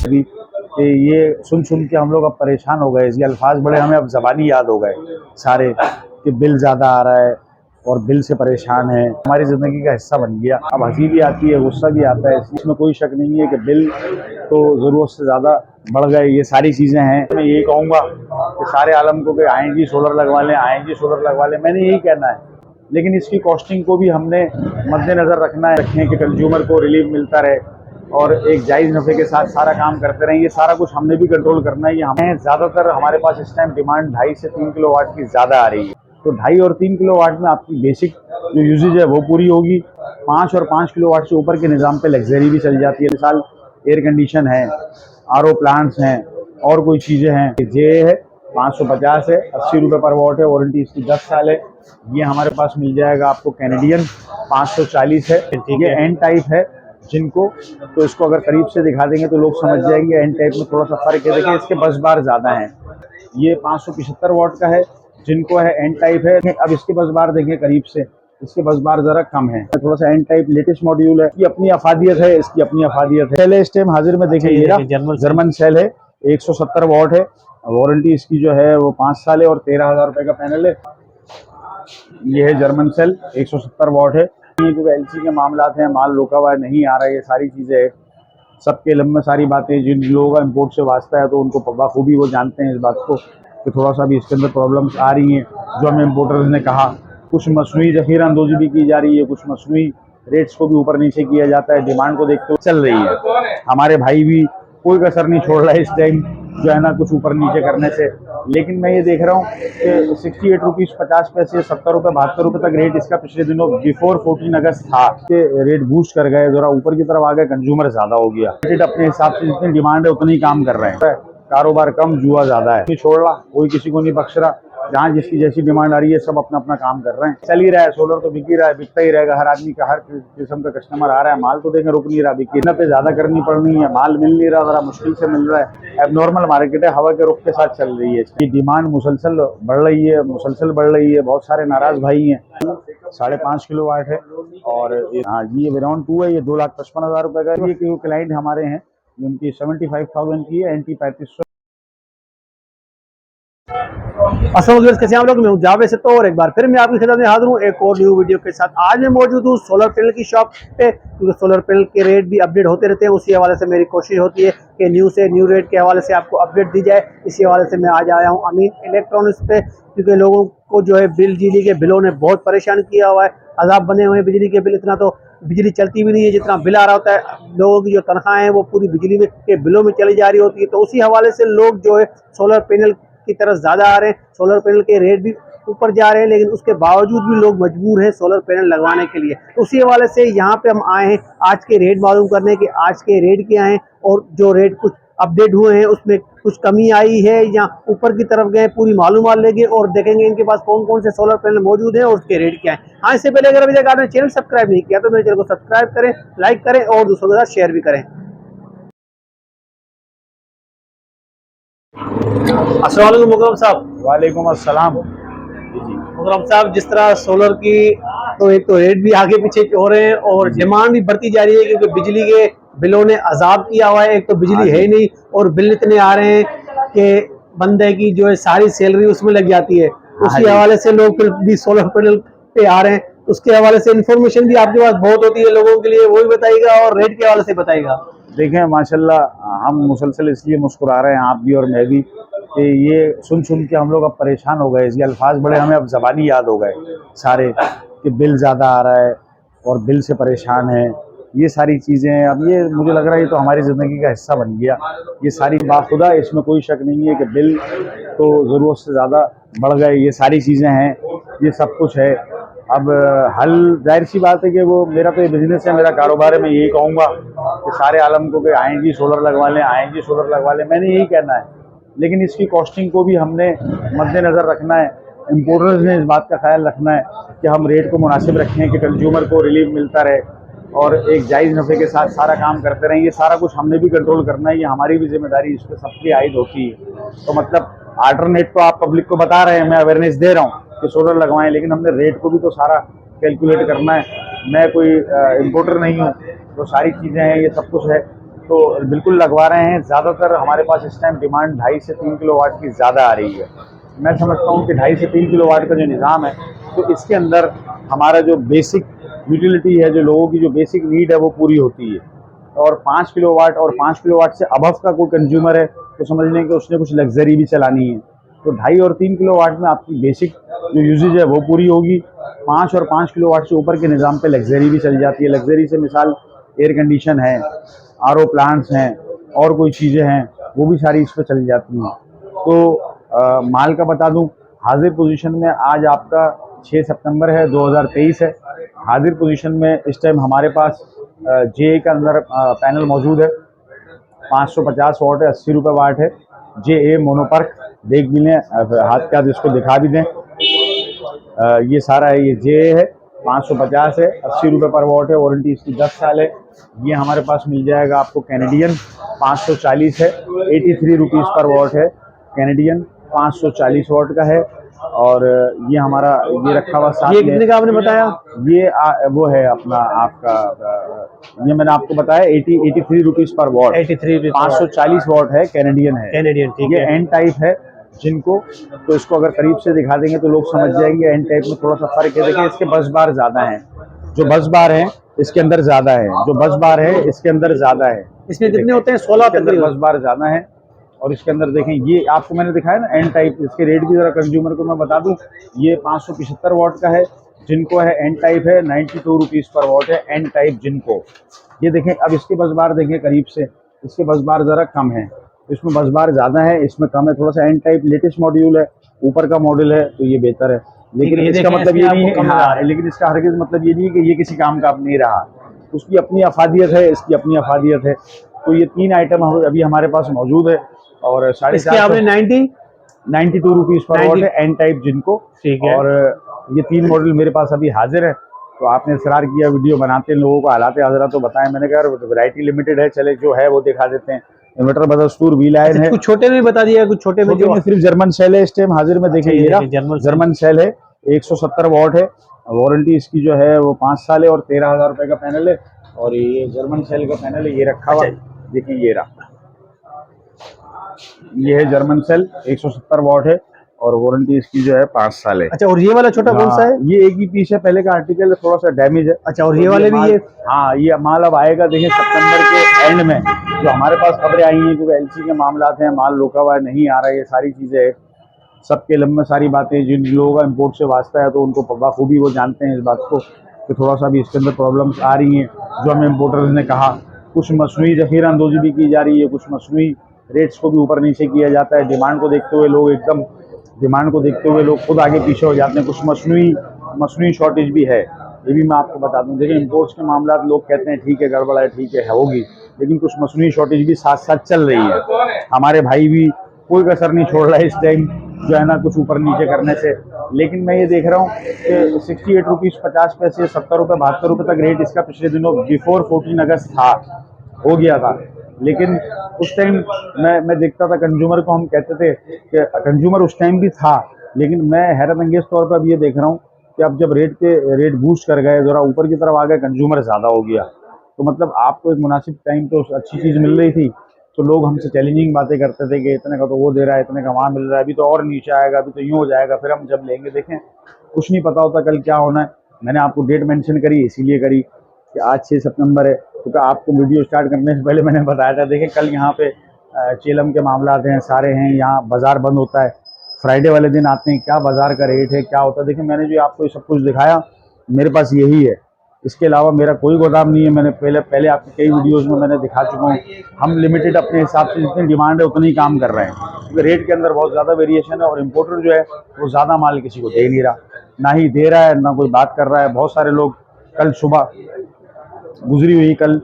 भी कि ये सुन सुन के हम लोग अब परेशान हो गए। ये अल्फाज बड़े हमें अब ज़बानी याद हो गए सारे कि बिल ज़्यादा आ रहा है और बिल से परेशान है। हमारी ज़िंदगी का हिस्सा बन गया। अब हंसी भी आती है, गुस्सा भी आता है। इसमें कोई शक नहीं है कि बिल तो ज़रूरत से ज़्यादा बढ़ गए। ये सारी चीज़ें हैं। मैं यही कहूँगा कि सारे आलम को कि आएंगी सोलर लगवा लें, आएंगी सोलर लगवा लें। मैंने यही कहना है, लेकिन इसकी कॉस्टिंग को भी हमने मद्देनज़र रखना है, रखें कि कंज्यूमर को रिलीफ मिलता रहे और एक जायज़ नफ़े के साथ सारा काम करते रहें। ये सारा कुछ हमने भी कंट्रोल करना है। ये हमें ज़्यादातर हमारे पास इस टाइम डिमांड 2.5 से 3 किलोवाट की ज़्यादा आ रही है। तो 2.5 और 3 किलोवाट में आपकी बेसिक जो यूजेज है वो पूरी होगी। 5 और 5 किलोवाट से ऊपर के निज़ाम पे लग्जरी भी चल जाती है। मिसाल एयर कंडीशन है, आरओ प्लांट्स हैं और कोई चीज़ें हैं। जे है 550 है, 80 रुपये पर वॉट है। वारंटी इसकी 10 साल है। ये हमारे पास मिल जाएगा आपको। कैनेडियन 540 है। ये एन टाइप है जिनको, तो इसको अगर करीब से दिखा देंगे तो लोग समझ जाएंगे। एन टाइप में थोड़ा सा फर्क है, देखिए इसके बस बार ज़्यादा हैं। ये 575 वॉट का है जिनको है एन टाइप है। अब इसके बस बार देखें करीब से, इसके बस बार जरा कम है। थोड़ा सा एन टाइप लेटेस्ट मॉड्यूल है। ये अपनी अफादियत है, इसकी अपनी अफादियत है। पहले इस टाइम हाजिर में देखें, ये जर्मन सेल है, 170 वॉट है। वारंटी इसकी जो है वो 5 साल है और 13,000 रुपये का पैनल है। ये है जर्मन सेल, 170 वॉट है। क्योंकि एलसी के मामला हैं, माल रोका हुआ नहीं आ रहा है, ये सारी चीज़ें है। सबके लम में सारी बातें, जिन लोगों का इम्पोर्ट से वास्ता है तो उनको बखूबी वो जानते हैं इस बात को कि थोड़ा सा भी इसके अंदर प्रॉब्लम्स आ रही हैं। जो हमें इम्पोर्टर्स ने कहा, कुछ मसनूई ज़ख़ीरा अंदोज़ी भी की जा रही है, कुछ मसनूई रेट्स को भी ऊपर नीचे किया जाता है। डिमांड को देखते हुए चल रही है। हमारे भाई भी कोई कसर नहीं छोड़ रहा है इस टाइम जो है ना, कुछ ऊपर नीचे करने से। लेकिन मैं ये देख रहा हूँ कि 68 रुपीज़ 50 पैसे, 70 रुपये 72 रुपये तक रेट इसका पिछले दिनों बिफोर 14 अगस्त था कि रेट बूस्ट कर गए, जरा ऊपर की तरफ आ गए। कंज्यूमर ज़्यादा हो गया। रेट अपने हिसाब से जितनी डिमांड है उतनी ही काम कर रहे हैं। कारोबार कम, जुआ ज़्यादा है। छोड़ रहा, कोई किसी को नहीं बख्श रहा। जहाँ जिसकी जैसी डिमांड आ रही है सब अपना अपना काम कर रहे हैं। चल ही रहा है, सोलर तो बिक ही रहा है, बिकता ही रहेगा। हर आदमी का, हर किस्म का कस्टमर आ रहा है। माल तो देखें रुक नहीं रहा, बिकी पे ज़्यादा करनी पड़ रही है, माल मिल नहीं रहा, ज़रा मुश्किल से मिल रहा है। अब नॉर्मल मार्केट है, हवा के रुख के साथ चल रही है। इसकी डिमांड मुसलसल बढ़ रही है, मुसलसल बढ़ रही है। बहुत सारे नाराज़ भाई हैं। 5.5 किलोवाट है और हाँ ये राउंड 2 है। ये 2,55,000 रुपये का। ये क्लाइंट हमारे हैं जिनकी 75,000 की है, NT 3500। कैसे आप लोग, मैं जावे से। तो और एक बार फिर मैं आपकी खिदमत में हाजिर हूँ एक और न्यू वीडियो के साथ। आज मैं मौजूद हूँ सोलर पैनल की शॉप पे, क्योंकि सोलर पैनल के रेट भी अपडेट होते रहते हैं। उसी हवाले से मेरी कोशिश होती है कि न्यू रेट के हवाले से आपको अपडेट दी जाए। इसी हवाले से मैं आज आया हूँ अमीन इलेक्ट्रॉनिक्स पे, क्योंकि लोगों को जो है बिजली के बिलों ने बहुत परेशान किया हुआ है। अजाब बने हुए हैं बिजली के बिल। इतना तो बिजली चलती भी नहीं है जितना बिल आ रहा होता है। लोगों की जो तनख्वाहें हैं वो पूरी बिजली में के बिलों में चली जा रही होती है। तो उसी हवाले से लोग जो है सोलर पैनल की तरफ ज़्यादा आ रहे हैं। सोलर पैनल के रेट भी ऊपर जा रहे हैं, लेकिन उसके बावजूद भी लोग मजबूर हैं सोलर पैनल लगवाने के लिए। तो उसी हवाले से यहाँ पे हम आए हैं आज के रेट मालूम करने के, आज के रेट क्या हैं और जो रेट कुछ अपडेट हुए हैं उसमें कुछ कमी आई है या ऊपर की तरफ गए। पूरी मालूमात लेंगे और देखेंगे इनके पास कौन कौन से सोलर पैनल मौजूद हैं और उसके रेट क्या है। हाँ, इससे पहले अगर अभी तक आपने चैनल सब्सक्राइब नहीं किया तो मेरे चैनल को सब्सक्राइब करें, लाइक करें और दूसरों के साथ शेयर भी करें। अस्सलाम वालेकुम मुकरम साहब। वालेकुम अस्सलाम। मुकरम साहब, जिस तरह सोलर की तो एक तो रेट भी आगे पीछे हो रहे हैं और डिमांड भी बढ़ती जा रही है, क्योंकि बिजली के बिलों ने अजाब किया हुआ है। एक तो बिजली है ही नहीं और बिल इतने आ रहे हैं कि बंदे की जो है सारी सैलरी उसमें लग जाती है। उसी हवाले से लोग फिर भी सोलर पैनल पे आ रहे हैं। उसके हवाले से इंफॉर्मेशन भी आपके पास बहुत होती है लोगों के लिए, वो भी बताइएगा और रेट के हवाले से बताइएगा। देखें माशाल्लाह हम मुसलसल इसलिए मुस्कुरा रहे हैं, आप भी और मैं भी, कि ये सुन सुन के हम लोग अब परेशान हो गए। ये अल्फाज बड़े हमें अब ज़बानी याद हो गए सारे कि बिल ज़्यादा आ रहा है और बिल से परेशान है। ये सारी चीज़ें अब ये मुझे लग रहा है ये तो हमारी ज़िंदगी का हिस्सा बन गया। ये सारी बाखुदा, इसमें कोई शक नहीं है कि बिल तो ज़रूरत से ज़्यादा बढ़ गए। ये सारी चीज़ें हैं, ये सब कुछ है। अब हल जाहिर सी बात है कि वो मेरा तो ये बिज़नेस है, मेरा कारोबार है। मैं यही कहूँगा कि सारे आलम को कि आएंगी सोलर लगवा लें, आएंगी सोलर लगवा लें। मैंने यही कहना है, लेकिन इसकी कॉस्टिंग को भी हमने मद्देनज़र रखना है। इम्पोर्टर्स ने इस बात का ख्याल रखना है कि हम रेट को मुनासिब रखें कि कंज्यूमर को रिलीफ मिलता रहे और एक जायज़ नफ़े के साथ सारा काम करते रहें। ये सारा कुछ हमने भी कंट्रोल करना है। ये हमारी भी जिम्मेदारी इस पर सबकी आयद होती है। तो मतलब आल्टरनेट तो आप पब्लिक को बता रहे हैं, मैं अवेयरनेस दे रहा हूँ कि सोलर लगवाएं, लेकिन हमने रेट को भी तो सारा कैलकुलेट करना है। मैं कोई इम्पोर्टर नहीं हूँ, तो सारी चीज़ें हैं, ये सब कुछ है। तो बिल्कुल लगवा रहे हैं। ज़्यादातर हमारे पास इस टाइम डिमांड 2.5 से 3 किलोवाट की ज़्यादा आ रही है। मैं समझता हूँ कि 2.5 से 3 किलोवाट का जो निज़ाम है, तो इसके अंदर हमारा जो बेसिक यूटिलिटी है, जो लोगों की जो बेसिक नीड है, वो पूरी होती है। और 5 किलोवाट और 5 किलोवाट से अबव का कोई कंज्यूमर है, तो समझ लें कि उसने कुछ लग्जरी भी चलानी है। तो 2.5 और 3 किलोवाट में आपकी बेसिक जो यूजेज है वो पूरी होगी। 5 और 5 किलोवाट से ऊपर के निज़ाम पे लग्जरी भी चल जाती है। लग्जरी से मिसाल एयर कंडीशन है, आरओ प्लांट्स हैं, और कोई चीज़ें हैं, वो भी सारी इस पर चल जाती हैं। तो माल का बता दूं, हाजिर पोजीशन में आज आपका 6 सितंबर है, 2023 है। हाजिर पोजीशन में इस टाइम हमारे पास जे का अंदर पैनल मौजूद है। 550 वाट है, 80 रुपये वाट है। जे ए मोनोपर्क, देख भी लें, हाथ के हाथ इसको दिखा भी दें। ये सारा है, ये जे है, 550 है, 80 रुपये पर वाट है। वारंटी इसकी 10 साल है। ये हमारे पास मिल जाएगा आपको कैनेडियन, 540 है, 83 रुपीज़ पर वाट है। कैनेडियन 540 वाट का है। और ये हमारा ये रखा हुआ साथ ये में, कितने का आपने बताया? ये वो है अपना आपका ये मैंने आपको बताया 83 रुपीज़ पर वाट। 83 रुपीज़ 540 वाट है, कैनेडियन है। कैनेडियन, ठीक ये है। एन टाइप है जिनको, तो इसको अगर करीब से दिखा देंगे तो लोग समझ जाएंगे। एन टाइप में थोड़ा सा फर्क है। देखिए इसके बस बार ज़्यादा हैं, जो बस बार है इसके अंदर ज़्यादा है, जो बस बार है इसके अंदर ज़्यादा है। इसमें कितने होते हैं? 16 के अंदर तकरीबन। बस बार ज़्यादा है। और इसके अंदर देखें, ये आपको मैंने दिखाया ना एन टाइप, इसके रेट भी ज़रा कंज्यूमर को मैं बता दूं। ये 575 वाट का है, जिनको है एन टाइप है, 92 रुपीज़ पर वाट है एन टाइप जिनको। ये देखें, अब इसके बस बार देखें करीब से, इसके बस बार ज़रा कम है, इसमें बस बार ज़्यादा है, इसमें कम है। थोड़ा सा एन टाइप लेटेस्ट मॉड्यूल है, ऊपर का मॉडल है, तो ये बेहतर है। लेकिन इसका मतलब ये नहीं है, हाँ, लेकिन इसका हरगिज़ मतलब ये नहीं है कि ये किसी काम का अब नहीं रहा। उसकी अपनी अफादियत है, इसकी अपनी अफादियत है। तो ये 3 आइटम अभी हमारे पास मौजूद है। और 450 92 रुपीज़ पर वाट है एन टाइप जिनको, ठीक है। और ये 3 मॉडल मेरे पास अभी हाजिर है। तो आपने इसरार किया वीडियो बनाते हैं, लोगों को हालात हजरा तो बताएं। मैंने कहा वैरायटी लिमिटेड है, चले जो है वो दिखा देते हैं। इन्वर्टर बदस्तूर वी लाइन है। कुछ छोटे में बता दिया, कुछ छोटे में जो सिर्फ जर्मन सेल है इस टाइम हाजिर में। देखें ये जर्मन सेल है, 170 वाट है। वारंटी इसकी जो है वो 5 साल है, और 13,000 रुपये का पैनल है। और ये जर्मन सेल का पैनल है, ये रखा हुआ। देखिए ये रहा, ये है जर्मन सेल, 170 वाट है, और वारंटी इसकी जो है 5 साल है। अच्छा, और ये वाला छोटा कौन सा है? ये एक ही पीस है, पहले का आर्टिकल थोड़ा सा डैमेज है। अच्छा, और ये वाले भी ये? हाँ, ये माल अब आएगा। देखिए सितंबर के एंड में जो हमारे पास खबरें आई हैं, क्योंकि एलसी के मामलात हैं, माल रोका हुआ नहीं आ रहा है, ये सारी चीज़ें हैं। सबके लम्बे सारी बातें, जिन लोगों का इम्पोर्ट से वास्ता है तो उनको बखूबी वो जानते हैं इस बात को कि थोड़ा सा भी इसके अंदर प्रॉब्लम्स आ रही हैं। जो हमें इम्पोर्टर्स ने कहा, कुछ मसनूई ज़ख़ीरा अंदोज़ी भी की जा रही है, कुछ मसनूई रेट्स को भी ऊपर नीचे किया जाता है। डिमांड को देखते हुए लोग एकदम डिमांड को देखते हुए लोग खुद आगे पीछे हो जाते हैं। कुछ मसनूई शॉर्टेज भी है, ये भी मैं आपको बता दूं। देखिए इम्पोर्ट्स के मामला लोग कहते हैं ठीक है, गड़बड़ है, ठीक है होगी, लेकिन कुछ मसनूई शॉर्टेज भी साथ साथ चल रही है। हमारे भाई भी कोई कसर नहीं छोड़ रहा है इस टाइम, जो है ना, कुछ ऊपर नीचे करने से। लेकिन मैं ये देख रहा हूँ कि 68 रुपीज़ 50 पैसे, 70 रुपये 72 रुपये तक रेट इसका पिछले दिनों बिफोर 14 अगस्त था, हो गया था। लेकिन उस टाइम मैं देखता था कंज्यूमर को, हम कहते थे कि कंज्यूमर उस टाइम भी था। लेकिन मैं हैरत अंगेज तौर पर अब ये देख रहा हूँ कि अब जब रेट बूस्ट कर गए, ज़रा ऊपर की तरफ आ गए, कंज्यूमर ज़्यादा हो गया। तो मतलब आपको एक मुनासिब टाइम पे अच्छी चीज़ मिल रही थी, तो लोग हमसे चैलेंजिंग बातें करते थे कि इतने का तो वो दे रहा है, इतने का वहाँ मिल रहा है, अभी तो और नीचे आएगा, अभी तो यूँ हो जाएगा, फिर हम जब लेंगे। देखें, कुछ नहीं पता होता कल क्या होना है। मैंने आपको डेट मेंशन करी, इसीलिए करी कि आज 6 सितंबर है, क्योंकि आपको वीडियो स्टार्ट करने से पहले मैंने बताया था। देखें कल यहाँ पे चेलम के मामलात हैं, सारे हैं, यहाँ बाज़ार बंद होता है। फ्राइडे वाले दिन आते हैं, क्या बाज़ार का रेट है, क्या होता है। देखिए मैंने जो आपको सब कुछ दिखाया, मेरे पास यही है, इसके अलावा मेरा कोई गोदाम नहीं है। मैंने पहले आपकी कई वीडियोस में मैंने दिखा चुका हूँ। हम लिमिटेड अपने हिसाब से जितनी डिमांड है उतनी काम कर रहे हैं, क्योंकि रेट के अंदर बहुत ज़्यादा वेरिएशन है, और इम्पोर्टर जो है वो ज़्यादा माल किसी को दे नहीं रहा, ना ही दे रहा है, ना कोई बात कर रहा है। बहुत सारे लोग, कल सुबह गुजरी हुई, कल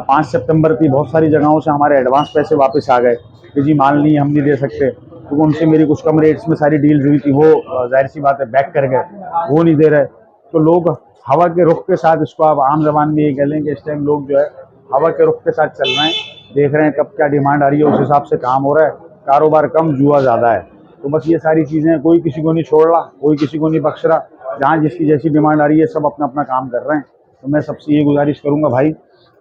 5 सितंबर थी, बहुत सारी जगहों से हमारे एडवांस पैसे वापस आ गए कि जी माल नहीं, हम नहीं दे सकते, क्योंकि उनसे मेरी कुछ कम रेट्स में सारी डील्स हुई थी, वो जाहिर सी बात है बैक कर गए, वो नहीं दे रहे। तो लोग हवा के रुख के साथ, इसको आप आम जबान में ये कह लें कि इस टाइम लोग जो है हवा के रुख के साथ चल रहे हैं, देख रहे हैं कब क्या डिमांड आ रही है, उस हिसाब से काम हो रहा है। कारोबार कम, जुआ ज़्यादा है। तो बस ये सारी चीज़ें, कोई किसी को नहीं छोड़ रहा, कोई किसी को नहीं बख्श रहा, जहाँ जिसकी जैसी डिमांड आ रही है सब अपना अपना काम कर रहे हैं। तो मैं सबसे ये गुजारिश करूँगा भाई,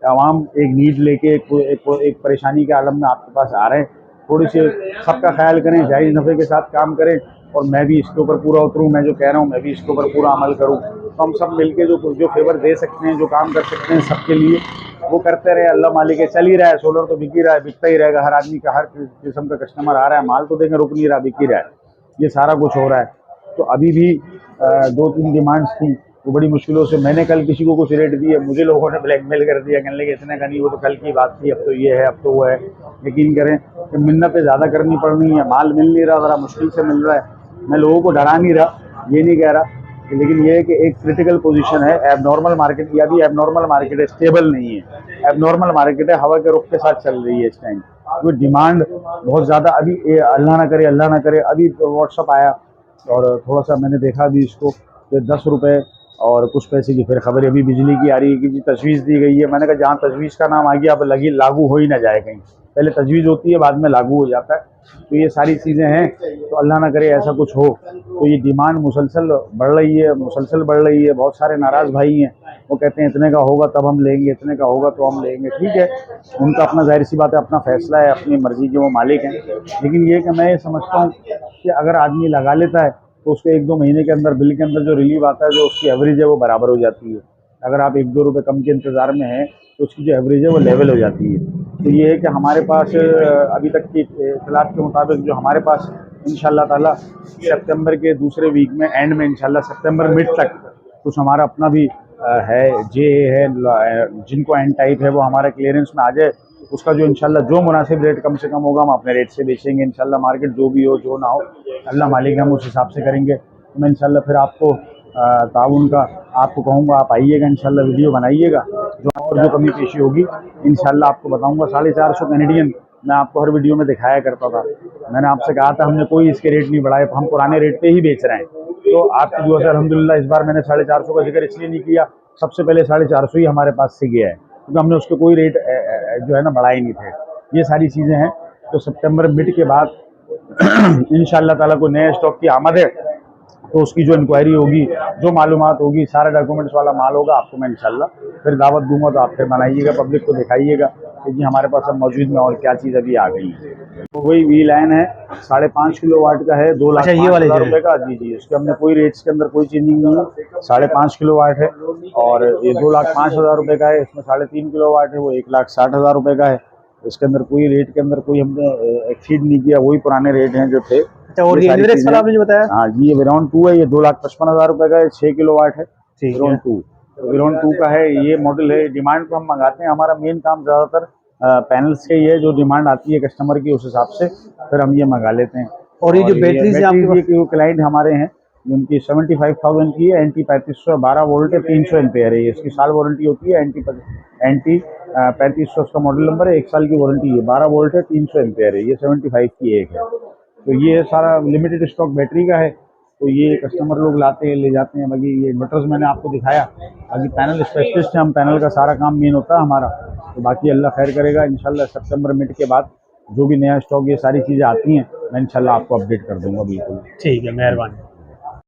आवाम एक नीड लेके एक परेशानी के आलम में आपके पास आ रहे हैं। थोड़ी सी सबका ख्याल करें, जायज़ नफ़े के साथ काम करें और मैं भी इसके ऊपर पूरा उतरूँ। मैं जो कह रहा हूँ मैं भी इसके ऊपर पूरा अमल करूँ। तो हम सब मिलके जो फेवर दे सकते हैं, जो काम कर सकते हैं सबके लिए वो करते रहे। अल्लाह मालिक है, चल ही रहा है, सोलर तो बिक ही रहा है, बिकता ही रहेगा। हर आदमी का, हर किस्म का कस्टमर आ रहा है, माल तो देंगे, रुक नहीं रहा, बिक ही रहा है। ये सारा कुछ हो रहा है। तो अभी भी 2-3 डिमांड्स थी, वो बड़ी मुश्किलों से मैंने कल किसी को कुछ रेट दिए, मुझे लोगों ने ब्लैकमेल कर दिया, कहने लगे इतने का नहीं, वो तो कल की बात थी, अब तो ये है, अब तो वो है। यकीन करें कि मिन्नतें ज़्यादा करनी पड़ रही हैं, माल मिल नहीं रहा, ज़रा मुश्किल से मिल रहा है। मैं लोगों को डरा नहीं रहा, ये नहीं कह रहा, लेकिन ये है कि एक क्रिटिकल पोजीशन है। एबनॉर्मल मार्केट, या भी एबनॉर्मल मार्केट है, स्टेबल नहीं है। एबनॉर्मल मार्केट है, हवा के रुख के साथ चल रही है इस टाइम। तो डिमांड बहुत ज़्यादा अभी, अल्लाह ना करे, अभी व्हाट्सअप आया और थोड़ा सा मैंने देखा अभी इसको कि 10 रुपये और कुछ पैसे की फिर खबर अभी बिजली की आ रही है कि जी तजवीज़ दी गई है। मैंने कहा जहाँ तजवीज़ का नाम आ गया अब लागू हो ही ना जाए कहीं, पहले तजवीज़ होती है बाद में लागू हो जाता है। तो ये सारी चीज़ें हैं, तो अल्लाह ना करे ऐसा कुछ हो। तो ये डिमांड मुसलसल बढ़ रही है, मुसलसल बढ़ रही है। बहुत सारे नाराज़ भाई हैं, वो कहते हैं इतने का होगा तब हम लेंगे, इतने का होगा तो हम लेंगे। ठीक है, उनका अपना, जाहिर सी बात है, अपना फैसला है, अपनी मर्ज़ी के वो मालिक हैं। लेकिन ये कि मैं ये समझता हूँ कि अगर आदमी लगा लेता है तो उसको 1-2 महीने के अंदर बिल के अंदर जो रिलीव आता है, जो उसकी एवरेज है वो बराबर हो जाती है। अगर आप 1-2 रुपये कम के इंतज़ार में हैं तो उसकी जो एवरेज है वो लेवल हो जाती है। तो ये है कि हमारे पास अभी तक की इत्तलात के मुताबिक जो हमारे पास इंशाअल्लाह ताला सितंबर के दूसरे वीक में, एंड में, इंशाअल्लाह सितंबर मिड तक कुछ हमारा अपना भी है, जे है, जिनको एंड टाइप है, वो हमारा क्लियरेंस में आ जाए। उसका जो इंशाल्लाह जो मुनासिब रेट कम से कम होगा हम अपने रेट से बेचेंगे इंशाल्लाह। मार्केट जो भी हो, जो ना हो, अल्लाह मालिक, हम उस हिसाब से करेंगे। तो मैं इंशाल्लाह फिर आपको ताउन का आपको कहूँगा, आप आइएगा इंशाल्लाह, वीडियो बनाइएगा, जो और जो कमी पेशी होगी इंशाल्लाह आपको बताऊँगा। 450 कैनेडियन मैं आपको हर वीडियो में दिखाया करता था। मैंने आपसे कहा था हमने कोई इसके रेट नहीं बढ़ाए, हम पुराने रेट पे ही बेच रहे हैं। तो आपकी दुआ से अल्हम्दुलिल्लाह इस बार मैंने 450 का जिक्र इसलिए नहीं किया, सबसे पहले 450 ही हमारे पास से गया है, क्योंकि हमने उसके कोई रेट जो है ना बढ़ाए नहीं थे। ये सारी चीज़ें हैं। तो सितंबर मिड के बाद इंशाअल्लाह ताला को नए स्टॉक की आमद है, तो उसकी जो इंक्वायरी होगी, जो मालूमात होगी, सारा डॉक्यूमेंट्स वाला माल होगा, आपको मैं इंशाल्लाह फिर दावत दूंगा। तो आप फिर बनाइएगा, पब्लिक को दिखाइएगा कि जी हमारे पास अब मौजूद में और क्या चीज़ अभी आ गई है। तो वही वी लाइन है, 5.5 किलोवाट का है, 2,05,000 रुपये का। जी जी, इसके हमने कोई रेट्स के अंदर कोई चेंजिंग नहीं है। 5.5 किलोवाट है और ये 2,05,000 रुपये का है। इसमें 3.5 किलोवाट है, वो 1,60,000 रुपये का है। इसके अंदर कोई रेट के अंदर कोई हमने एक्सीड नहीं किया, वही पुराने रेट हैं जो थे। और ये एनवरेक्स वाला आपने जो बताया, हाँ जी, ये वेरॉन 2 है, ये 2,55,000 रुपये का है, 6 किलोवाट है, वेरॉन 2। तो वेरॉन 2 का है, ये मॉडल है। डिमांड तो हम मंगाते हैं, हमारा मेन काम ज़्यादातर पैनल्स से ही है, जो डिमांड आती है कस्टमर की उस हिसाब से फिर हम ये मंगा लेते हैं। और ये जो बैटरीज के क्लाइंट हमारे हैं, उनकी 75,000 की है, NT 3500, 12 वोल्ट है, 300 एम्पेयर है। इसकी साल वारंटी होती है। NT 3500 उसका मॉडल नंबर है, 1 साल की वारंटी है, 12 वोल्ट है, 300 एम्पेयर है। ये 75 की एक है। तो ये सारा लिमिटेड स्टॉक बैटरी का है। तो ये कस्टमर लोग लाते हैं, ले जाते हैं। बाकी ये इन्वर्टर्स मैंने आपको दिखाया, बाकी पैनल स्पेशलिस्ट हैं हम, पैनल का सारा काम मेन होता है हमारा। तो बाकी अल्लाह खैर करेगा इंशाल्लाह। सितंबर मिड के बाद जो भी नया स्टॉक, ये सारी चीज़ें आती हैं, मैं इंशाल्लाह आपको अपडेट कर दूंगा। बिल्कुल ठीक है, मेहरबानी।